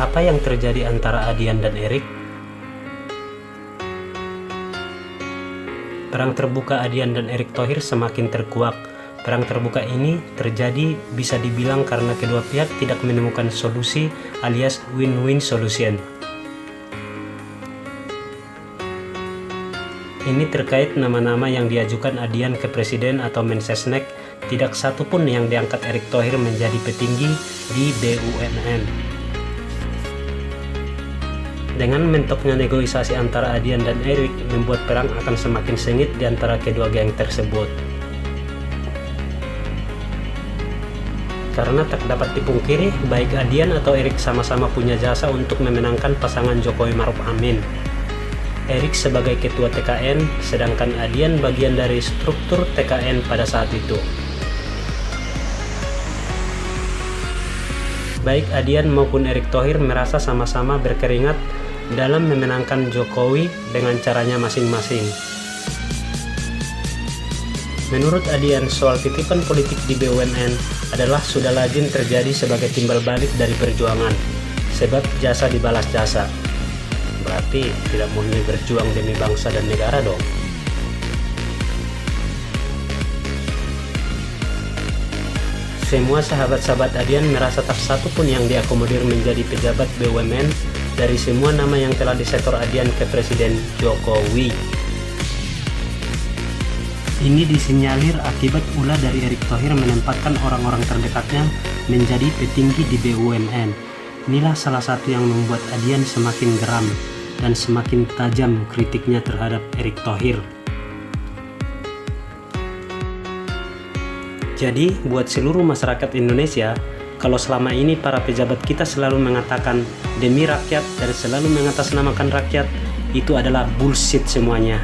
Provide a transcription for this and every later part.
Apa yang terjadi antara Adian dan Erik? Perang terbuka Adian dan Erik Thohir semakin terkuak. Perang terbuka ini terjadi bisa dibilang karena kedua pihak tidak menemukan solusi alias win-win solution. Ini terkait nama-nama yang diajukan Adian ke Presiden atau Mensesnek, tidak satu pun yang diangkat Erik Thohir menjadi petinggi di BUMN. Dengan mentoknya negosiasi antara Adian dan Erik membuat perang akan semakin sengit di antara kedua geng tersebut. Karena tak dapat dipungkiri, baik Adian atau Erik sama-sama punya jasa untuk memenangkan pasangan Jokowi Maruf Amin. Erik sebagai ketua TKN, sedangkan Adian bagian dari struktur TKN pada saat itu. Baik Adian maupun Erik Thohir merasa sama-sama berkeringat dalam memenangkan Jokowi dengan caranya masing-masing. Menurut Adian, soal titipan politik di BUMN adalah sudah lazim terjadi sebagai timbal balik dari perjuangan, sebab jasa dibalas jasa. Berarti tidak murni berjuang demi bangsa dan negara dong. Semua sahabat-sahabat Adian merasa tak satu pun yang diakomodir menjadi pejabat BUMN dari semua nama yang telah disetor Adian ke Presiden Jokowi. Ini disinyalir akibat ulah dari Erik Thohir menempatkan orang-orang terdekatnya menjadi petinggi di BUMN. Inilah salah satu yang membuat Adian semakin geram dan semakin tajam kritiknya terhadap Erik Thohir. Jadi, buat seluruh masyarakat Indonesia, kalau selama ini para pejabat kita selalu mengatakan demi rakyat dan selalu mengatasnamakan rakyat, itu adalah bullshit semuanya.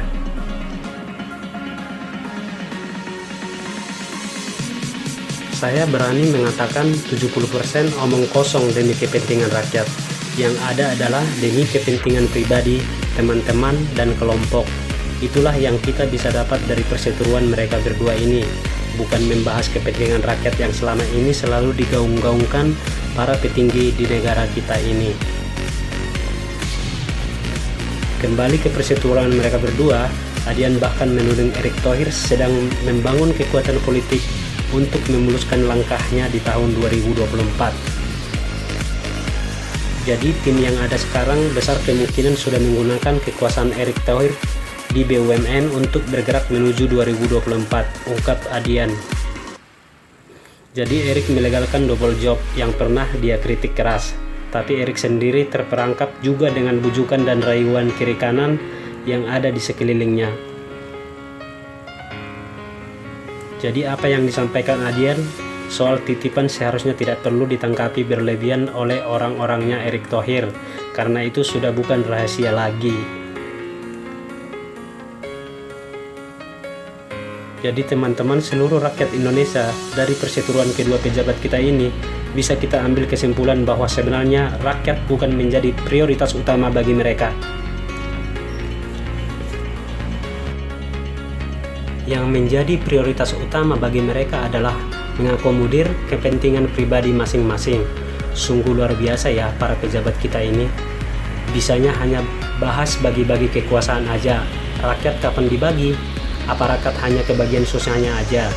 Saya berani mengatakan 70% omong kosong demi kepentingan rakyat. Yang ada adalah demi kepentingan pribadi, teman-teman, dan kelompok. Itulah yang kita bisa dapat dari perseteruan mereka berdua ini. Bukan membahas kepentingan rakyat yang selama ini selalu digaung-gaungkan para petinggi di negara kita ini. Kembali ke perseteruan mereka berdua, Adian bahkan menuding Erik Thohir sedang membangun kekuatan politik untuk memuluskan langkahnya di tahun 2024. Jadi tim yang ada sekarang besar kemungkinan sudah menggunakan kekuasaan Erik Thohir di BUMN untuk bergerak menuju 2024, ungkap Adian. Jadi Erik melegalkan double job yang pernah dia kritik keras, tapi Erik sendiri terperangkap juga dengan bujukan dan rayuan kiri kanan yang ada di sekelilingnya. Jadi apa yang disampaikan Adian soal titipan seharusnya tidak perlu ditangkapi berlebihan oleh orang-orangnya Erik Thohir, karena itu sudah bukan rahasia lagi. Jadi teman-teman, seluruh rakyat Indonesia, dari perseteruan kedua pejabat kita ini bisa kita ambil kesimpulan bahwa sebenarnya rakyat bukan menjadi prioritas utama bagi mereka. Yang menjadi prioritas utama bagi mereka adalah mengakomodir kepentingan pribadi masing-masing. Sungguh luar biasa ya para pejabat kita ini. Bisanya hanya bahas bagi-bagi kekuasaan aja. Rakyat kapan dibagi? Apa rakyat hanya kebagian sosialnya aja?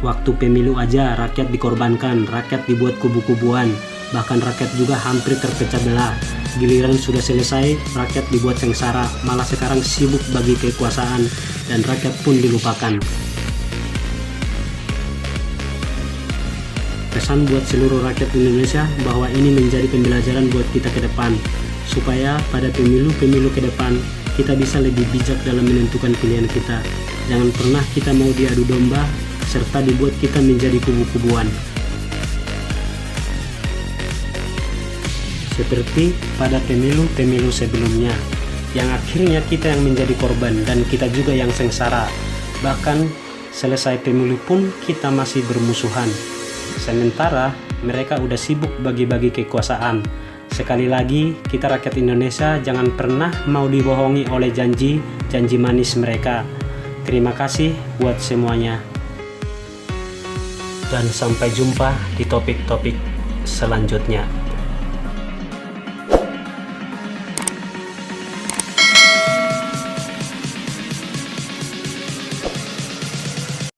Waktu pemilu aja rakyat dikorbankan, rakyat dibuat kubu-kubuan, bahkan rakyat juga hampir terpecah belah. Giliran sudah selesai, rakyat dibuat sengsara, malah sekarang sibuk bagi kekuasaan dan rakyat pun dilupakan. Pesan buat seluruh rakyat Indonesia bahwa ini menjadi pembelajaran buat kita ke depan, supaya pada pemilu-pemilu ke depan kita bisa lebih bijak dalam menentukan pilihan kita. Jangan pernah kita mau diadu domba serta dibuat kita menjadi kubu-kubuan. Seperti pada pemilu-pemilu sebelumnya, yang akhirnya kita yang menjadi korban dan kita juga yang sengsara. Bahkan selesai pemilu pun kita masih bermusuhan. Sementara mereka udah sibuk bagi-bagi kekuasaan. Sekali lagi, kita rakyat Indonesia jangan pernah mau dibohongi oleh janji manis mereka. Terima kasih buat semuanya. dan sampai jumpa di topik-topik selanjutnya.